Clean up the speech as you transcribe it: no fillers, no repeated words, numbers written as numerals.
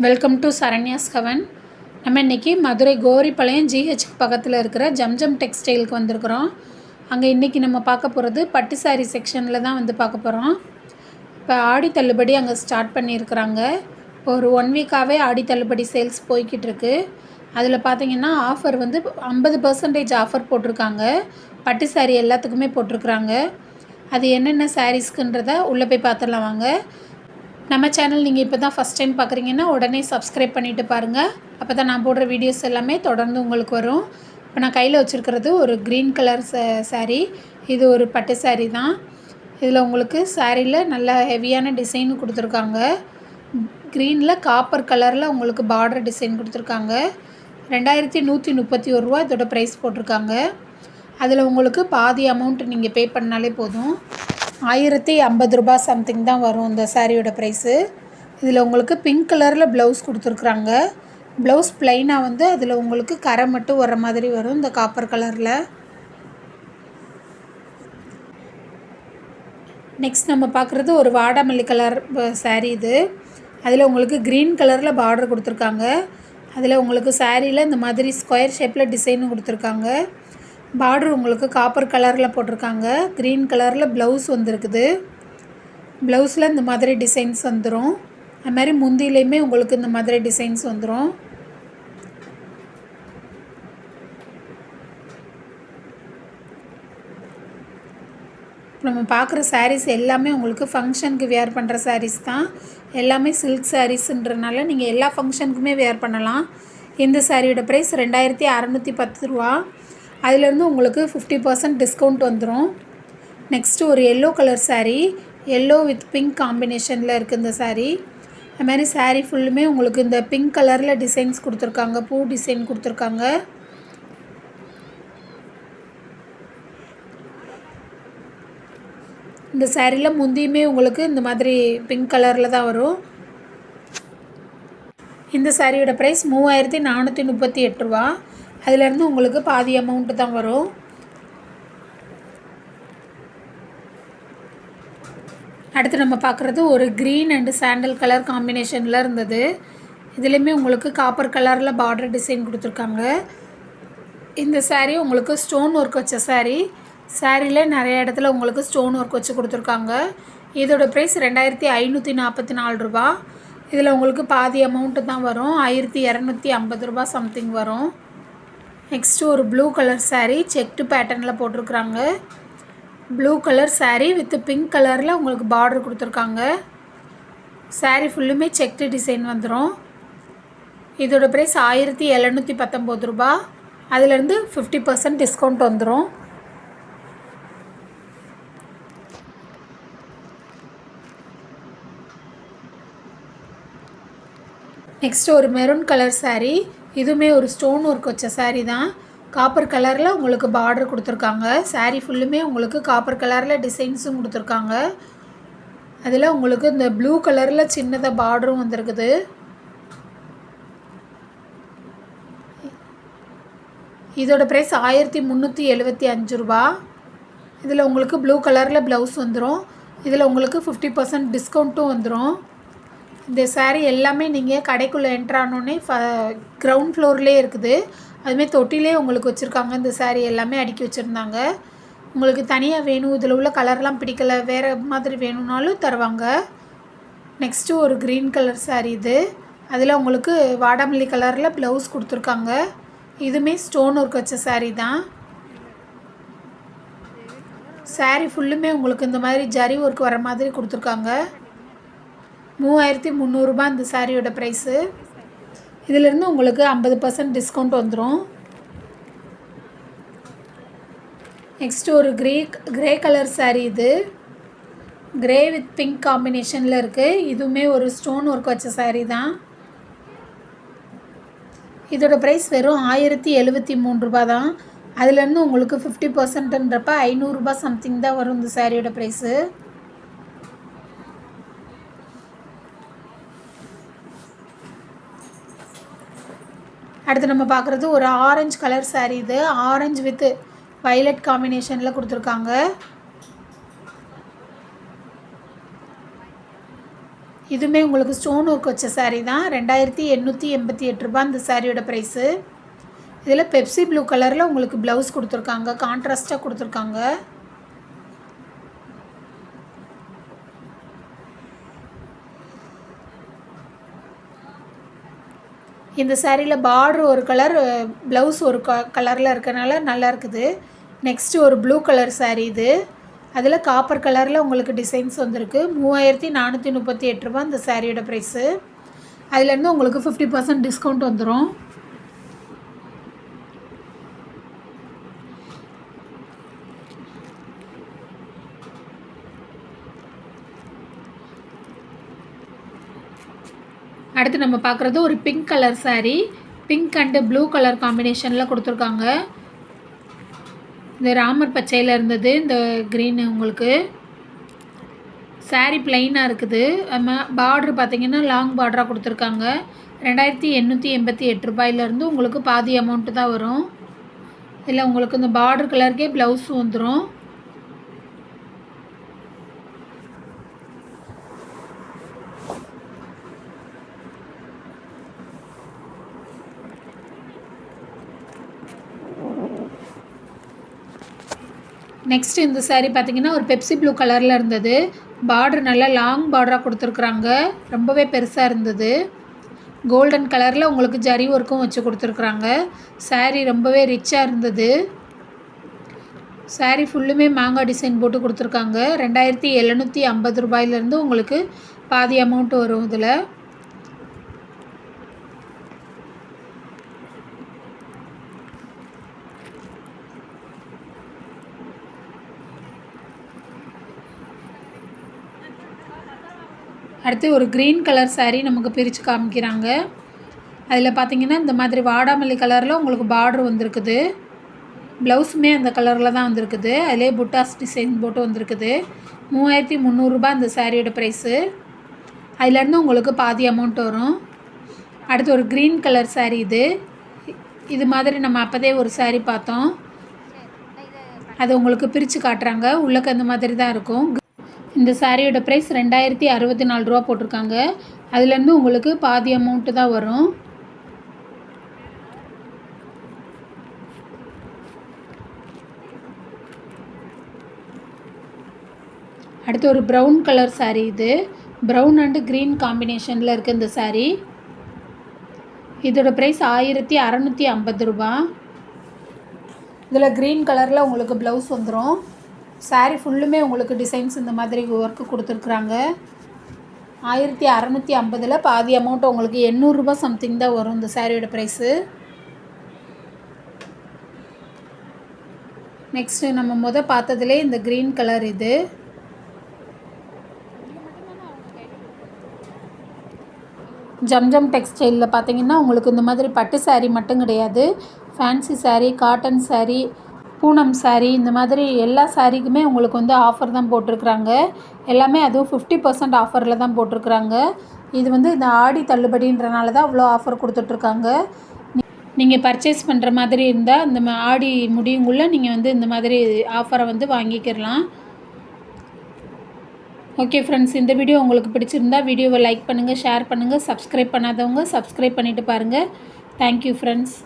Welcome to Saranya's கவன். நம்ம இன்றைக்கி மதுரை கோரிப்பாளையம் ஜிஹெச்க்கு பக்கத்தில் இருக்கிற ஜம்ஜம் டெக்ஸ்டைலுக்கு வந்திருக்கிறோம். அங்கே இன்றைக்கி நம்ம பார்க்க போகிறது பட்டு சாரீ செக்ஷனில் தான் வந்து பார்க்க போகிறோம். இப்போ ஆடி தள்ளுபடி அங்கே ஸ்டார்ட் பண்ணியிருக்கிறாங்க. ஒரு 1 வீக்காகவே ஆடி தள்ளுபடி சேல்ஸ் போய்கிட்டு இருக்கு. அதில் பார்த்திங்கன்னா ஆஃபர் வந்து 50% ஆஃபர் போட்டிருக்காங்க. பட்டு சாரீ எல்லாத்துக்குமே போட்டிருக்குறாங்க. அது என்னென்ன சாரீஸ்க்குன்றதை உள்ளே போய் பார்த்துடலாம் வாங்க. நம்ம சேனல் நீங்கள் இப்போ தான் ஃபஸ்ட் டைம் பார்க்குறீங்கன்னா உடனே சப்ஸ்கிரைப் பண்ணிவிட்டு பாருங்கள். அப்போ தான் நான் போடுற வீடியோஸ் எல்லாமே தொடர்ந்து உங்களுக்கு வரும். இப்போ நான் கையில் வச்சுருக்கிறது ஒரு க்ரீன் கலர் சாரீ. இது ஒரு பட்டு சாரீ தான். இதில் உங்களுக்கு சாரியில் நல்ல ஹெவியான டிசைன் கொடுத்துருக்காங்க. க்ரீனில் காப்பர் கலரில் உங்களுக்கு பார்டர் டிசைன் கொடுத்துருக்காங்க. 2131 ரூபா இதோட ப்ரைஸ் போட்டிருக்காங்க. அதில் உங்களுக்கு பாதி அமௌண்ட் நீங்கள் பே பண்ணாலே போதும். 1050 ரூபா சம்திங் தான் வரும் இந்த சாரியோட ப்ரைஸு. இதில் உங்களுக்கு பிங்க் கலரில் ப்ளவுஸ் கொடுத்துருக்குறாங்க. ப்ளவுஸ் ப்ளைனாக வந்து அதில் உங்களுக்கு கரை மட்டும் வர மாதிரி வரும் இந்த காப்பர் கலரில். நெக்ஸ்ட் நம்ம பார்க்குறது ஒரு வாடாமல்லி கலர் சாரீ. இது அதில் உங்களுக்கு க்ரீன் கலரில் பார்டர் கொடுத்துருக்காங்க. அதில் உங்களுக்கு சாரியில் இந்த மாதிரி ஸ்கொயர் ஷேப்பில் டிசைனும் கொடுத்துருக்காங்க. பார்டர் உங்களுக்கு காப்பர் கலரில் போட்டிருக்காங்க. க்ரீன் கலரில் ப்ளவுஸ் வந்துருக்குது. ப்ளவுஸில் இந்த மாதிரி டிசைன்ஸ் வந்துடும். அது மாதிரி முந்திலையுமே உங்களுக்கு இந்த மாதிரி டிசைன்ஸ் வந்துடும். நம்ம பார்க்குற சாரீஸ் எல்லாமே உங்களுக்கு ஃபங்க்ஷனுக்கு வேர் பண்ணுற சாரீஸ் தான். எல்லாமே சில்க் சாரீஸுன்றனால நீங்கள் எல்லா ஃபங்க்ஷனுக்குமே வேர் பண்ணலாம். இந்த சாரியோட ப்ரைஸ் 2610 ரூபா. அதிலேருந்து உங்களுக்கு 50% டிஸ்கவுண்ட் வந்துடும். நெக்ஸ்ட்டு ஒரு yellow colour sari. Yellow with pink காம்பினேஷனில் இருக்குது இந்த சாரீ. அது மாதிரி சாரீ ஃபுல்லுமே உங்களுக்கு இந்த பிங்க் கலரில் டிசைன்ஸ் கொடுத்துருக்காங்க. பூ டிசைன் கொடுத்துருக்காங்க. இந்த சாரியில் முந்தியுமே உங்களுக்கு இந்த மாதிரி பிங்க் கலரில் தான் வரும். இந்த சாரியோட ப்ரைஸ் 3438 ரூபா. அதிலேருந்து உங்களுக்கு பாதி அமௌண்ட்டு தான் வரும். அடுத்து நம்ம பார்க்குறது ஒரு க்ரீன் அண்டு சாண்டல் கலர் காம்பினேஷனில் இருந்தது. இதுலேயுமே உங்களுக்கு காப்பர் கலரில் பார்டர் டிசைன் கொடுத்துருக்காங்க. இந்த சாரீ உங்களுக்கு ஸ்டோன் ஒர்க் வச்ச சாரீ. சாரியில் நிறைய இடத்துல உங்களுக்கு ஸ்டோன் ஒர்க் வச்சு கொடுத்துருக்காங்க. இதோட ப்ரைஸ் 2544 ரூபா. இதில் உங்களுக்கு பாதி அமௌண்ட்டு தான் வரும். 1250 ரூபா சம்திங் வரும். நெக்ஸ்ட்டு ஒரு ப்ளூ கலர் சாரீ செக்டு பேட்டர்னில் போட்டிருக்குறாங்க. Blue colour sari with pink கலரில் உங்களுக்கு பார்டர் கொடுத்துருக்காங்க. சாரீ ஃபுல்லுமே செக்டு டிசைன் வந்துடும். இதோட ப்ரைஸ் 1719 ரூபா. அதிலேருந்து 50% டிஸ்கவுண்ட் வந்துடும். நெக்ஸ்ட்டு ஒரு மெரூன் கலர் சாரீ. இதுவுமே ஒரு ஸ்டோன் ஒர்க் வச்ச சாரீ தான். காப்பர் கலரில் உங்களுக்கு பார்டர் கொடுத்துருக்காங்க. சாரீ ஃபுல்லுமே உங்களுக்கு காப்பர் கலரில் டிசைன்ஸும் கொடுத்துருக்காங்க. அதில் உங்களுக்கு இந்த ப்ளூ கலரில் சின்னதாக பார்டரும் வந்துருக்குது. இதோட ப்ரைஸ் 1375 ரூபா. இதில் உங்களுக்கு ப்ளூ கலரில் ப்ளவுஸ் வந்துடும். இதில் உங்களுக்கு 50% டிஸ்கவுண்ட்டும் வந்துடும். இந்த சாரீ எல்லாமே நீங்கள் கடைக்குள்ளே என்ட்ரானோடனே கிரவுண்ட் ஃப்ளோர்லேயே இருக்குது. அதுமாதிரி தொட்டிலே உங்களுக்கு வச்சுருக்காங்க. இந்த சாரீ எல்லாமே அடுக்கி வச்சுருந்தாங்க. உங்களுக்கு தனியாக வேணும், இதில் உள்ள கலர்லாம் பிடிக்கலை, வேறு மாதிரி வேணும்னாலும் தருவாங்க. நெக்ஸ்ட்டு ஒரு க்ரீன் கலர் சாரீ. இது அதில் உங்களுக்கு வாடாமல்லி கலரில் ப்ளவுஸ் கொடுத்துருக்காங்க. இதுவுமே ஸ்டோன் ஒர்க் வச்ச சாரீ தான். சாரீ ஃபுல்லுமே உங்களுக்கு இந்த மாதிரி ஜரி ஒர்க் வர மாதிரி கொடுத்துருக்காங்க. 3300 ரூபா இந்த சாரியோட ப்ரைஸு. இதிலேருந்து உங்களுக்கு 50% டிஸ்கவுண்ட் வந்துடும். நெக்ஸ்ட்டு ஒரு கிரே கலர் சாரீ. இது கிரே வித் பிங்க் காம்பினேஷனில் இருக்குது. இதுவுமே ஒரு ஸ்டோன் ஒர்க் வச்ச சாரீ தான். இதோட ப்ரைஸ் வெறும் 1073 ரூபா தான். அதுலேருந்து உங்களுக்கு 50%ன்றப்ப 500 ரூபா சம்திங் தான் வரும் இந்த சாரியோட ப்ரைஸு. அடுத்து நம்ம பார்க்குறது ஒரு ஆரஞ்சு கலர் சாரீ. இது ஆரஞ்சு வித் வயலட் காம்பினேஷனில் கொடுத்துருக்காங்க. இதுவுமே உங்களுக்கு ஸ்டோன் ஒர்க் வச்ச சாரீ தான். 2888 ரூபா இந்த சாரியோட ப்ரைஸு. இதில் பெப்சி ப்ளூ கலரில் உங்களுக்கு ப்ளவுஸ் கொடுத்துருக்காங்க, கான்ட்ராஸ்ட்டாக கொடுத்துருக்காங்க. இந்த சாரியில் பார்டர் ஒரு கலர், ப்ளவுஸ் ஒரு கலரில் இருக்கனால நல்லா இருக்குது. நெக்ஸ்ட்டு ஒரு ப்ளூ கலர் சாரீ இது. அதில் காப்பர் கலரில் உங்களுக்கு டிசைன்ஸ் வந்திருக்கு. 3438 ரூபா இந்த சாரியோட ப்ரைஸு. அதுலேருந்து உங்களுக்கு 50% டிஸ்கவுண்ட் வந்துடும். அடுத்து நம்ம பார்க்குறது ஒரு pink colour sari. Pink and blue colour காம்பினேஷனில் கொடுத்துருக்காங்க. இந்த ராமர் பச்சையில் இருந்தது இந்த க்ரீனு உங்களுக்கு. சாரீ ப்ளைனாக இருக்குது. பார்ட்ரு பார்த்திங்கன்னா லாங் பார்டராக கொடுத்துருக்காங்க. 2888 ரூபாயிலேருந்து உங்களுக்கு பாதி அமௌண்ட்டு தான் வரும். இதில் உங்களுக்கு இந்த பார்டர் கலருக்கே ப்ளவுஸ் வந்துடும். நெக்ஸ்ட்டு இந்த சாரீ பார்த்திங்கன்னா ஒரு பெப்சி ப்ளூ கலரில் இருந்தது. பார்டர் நல்லா லாங் பார்டராக கொடுத்துருக்குறாங்க. ரொம்பவே பெருசாக இருந்தது. கோல்டன் கலரில் உங்களுக்கு ஜரி ஒர்க்கும் வச்சு கொடுத்துருக்குறாங்க. சாரீ ரொம்பவே ரிச்சாக இருந்தது. சாரீ ஃபுல்லுமே மாங்காய் டிசைன் போட்டு கொடுத்துருக்காங்க. 2750 ரூபாயிலேருந்து உங்களுக்கு பாதி அமௌண்ட் வரும் இதில். அடுத்து ஒரு க்ரீன் கலர் சாரீ நமக்கு பிரித்து காமிக்கிறாங்க. அதில் பார்த்திங்கன்னா இந்த மாதிரி வாடாமல்லி கலரில் உங்களுக்கு பார்டர் வந்திருக்குது. ப்ளவுஸுமே அந்த கலரில் தான் வந்திருக்குது. அதிலே புட்டாஸ் டிசைன் போட்டு வந்திருக்குது. 3300 ரூபா இந்த சாரியோட ப்ரைஸு. அதுலேருந்து உங்களுக்கு பாதி அமௌண்ட் வரும். அடுத்து ஒரு க்ரீன் கலர் சாரீ இது. இது மாதிரி நம்ம அப்போதே ஒரு சாரீ பார்த்தோம். அது உங்களுக்கு பிரித்து காட்டுறாங்க. உள்ளக்க அந்த மாதிரி தான் இருக்கும். இந்த சாரியோட ப்ரைஸ் 2064 ரூபா போட்டிருக்காங்க. அதுலேருந்து உங்களுக்கு பாதி அமௌண்ட்டு தான் வரும். அடுத்து ஒரு ப்ரௌன் கலர் சாரீ இது. ப்ரௌன் அண்டு க்ரீன் காம்பினேஷனில் இருக்குது இந்த சாரீ. இதோட ப்ரைஸ் 1650 ரூபா. இதில் க்ரீன் கலரில் உங்களுக்கு ப்ளவுஸ் வந்துடும். சாரீ ஃபுல்லுமே உங்களுக்கு டிசைன்ஸ் இந்த மாதிரி ஒர்க்கு கொடுத்துருக்குறாங்க. 1650ல் பாதி அமௌண்ட் உங்களுக்கு 800 ரூபா சம்திங் தான் வரும் இந்த சாரியோட ப்ரைஸு. நெக்ஸ்ட்டு நம்ம பார்த்ததுலே இந்த க்ரீன் கலர் இது. ஜம்ஜம் டெக்ஸ்டைலில் பார்த்தீங்கன்னா உங்களுக்கு இந்த மாதிரி பட்டு சாரீ மட்டும் கிடையாது. ஃபேன்சி சாரீ, காட்டன் சாரீ, பூனம் சாரீ, இந்த மாதிரி எல்லா சாரீக்குமே உங்களுக்கு வந்து ஆஃபர் தான் போட்டிருக்குறாங்க. எல்லாமே அதுவும் 50% ஆஃபரில் தான் போட்டிருக்குறாங்க. இது வந்து இந்த ஆடி தள்ளுபடின்றனால தான் அவ்வளோ ஆஃபர் கொடுத்துட்ருக்காங்க. நீங்கள் பர்ச்சேஸ் பண்ணுற மாதிரி இருந்தால் இந்த ஆடி முடியுங்குள்ளே நீங்கள் வந்து இந்த மாதிரி ஆஃபரை வந்து வாங்கிக்கிடலாம். ஓகே ஃப்ரெண்ட்ஸ், இந்த வீடியோ உங்களுக்கு பிடிச்சிருந்தா வீடியோவை லைக் பண்ணுங்கள், ஷேர் பண்ணுங்கள். சப்ஸ்கிரைப் பண்ணாதவங்க சப்ஸ்கிரைப் பண்ணிவிட்டு பாருங்கள். Thank you friends.